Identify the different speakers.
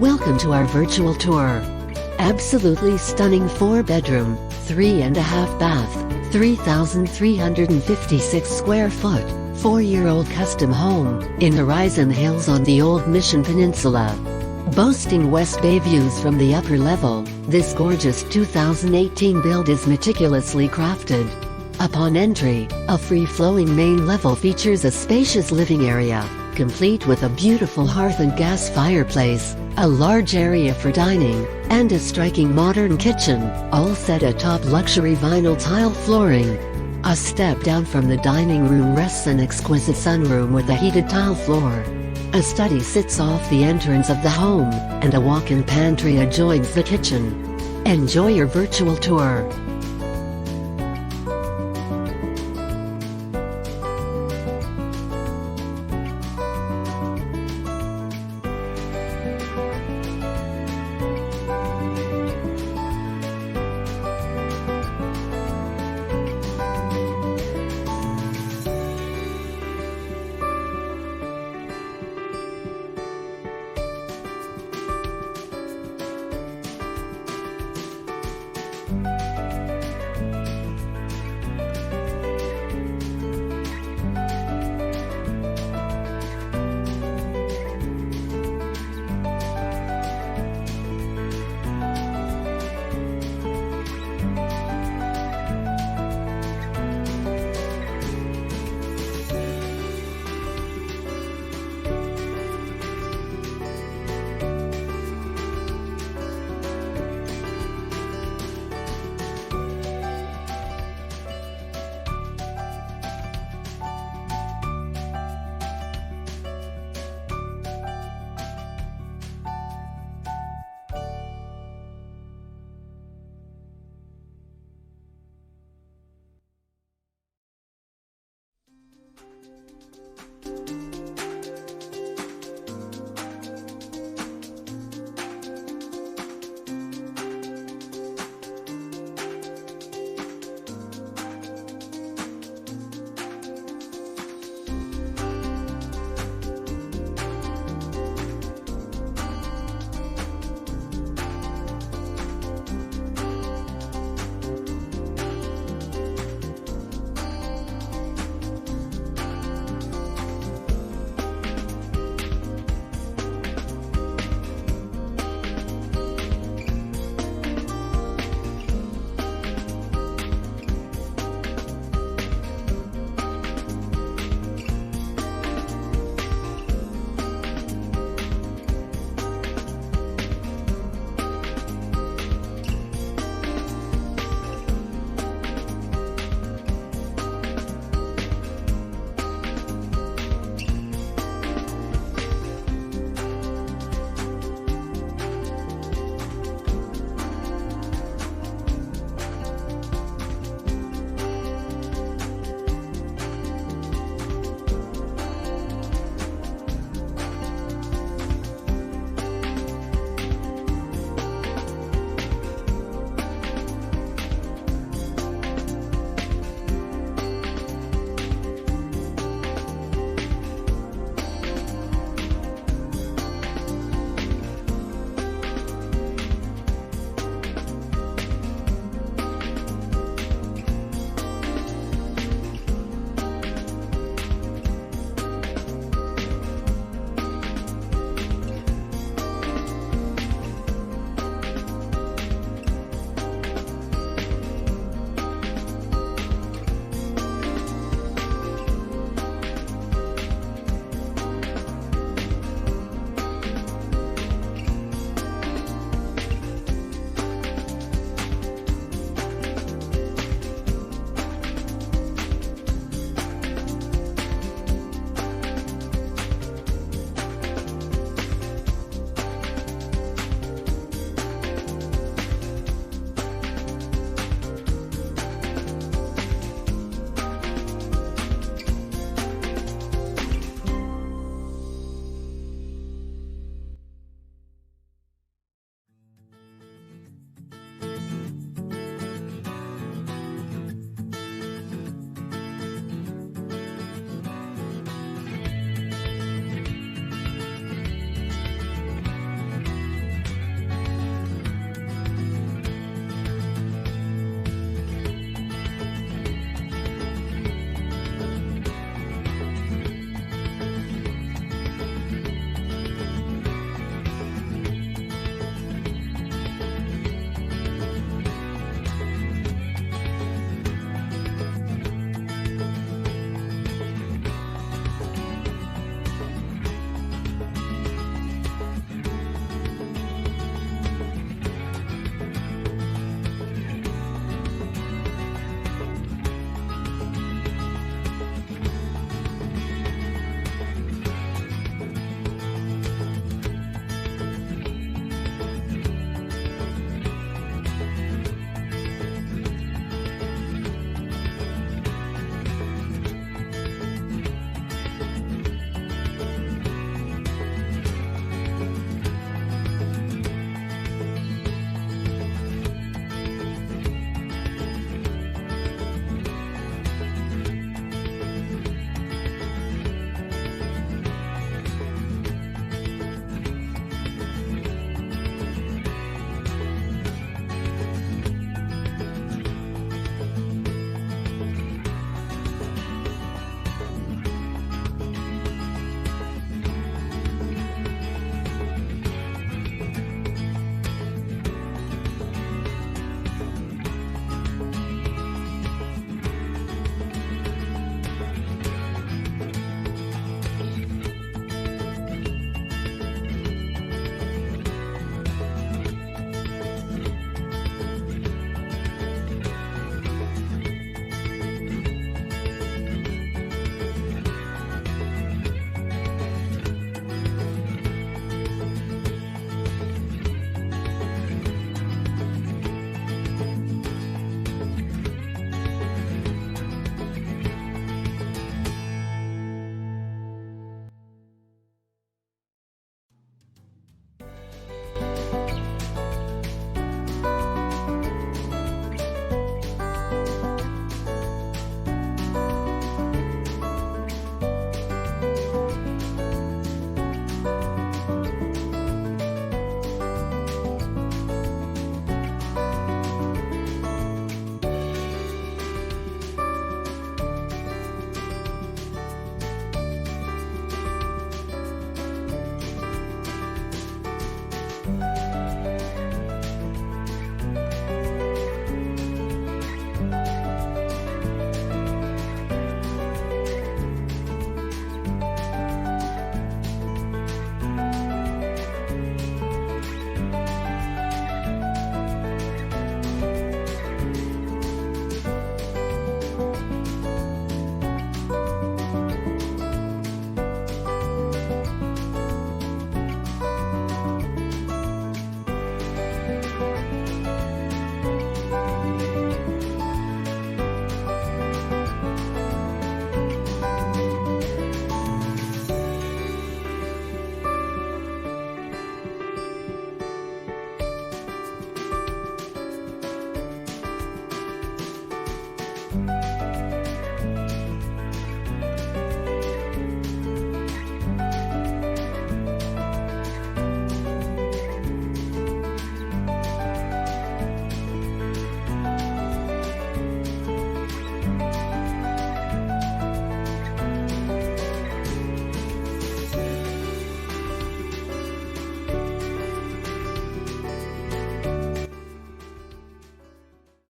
Speaker 1: Welcome to our virtual tour. Absolutely stunning 4-bedroom, 3.5 bath, 3,356 square foot, 4-year-old custom home, in Horizon Hills on the Old Mission Peninsula. Boasting West Bay views from the upper level, this gorgeous 2018 build is meticulously crafted. Upon entry, a free-flowing main level features a spacious living area, complete with a beautiful hearth and gas fireplace, a large area for dining, and a striking modern kitchen, all set atop luxury vinyl tile flooring. A step down from the dining room rests an exquisite sunroom with a heated tile floor. A study sits off the entrance of the home, and a walk-in pantry adjoins the kitchen. Enjoy your virtual tour.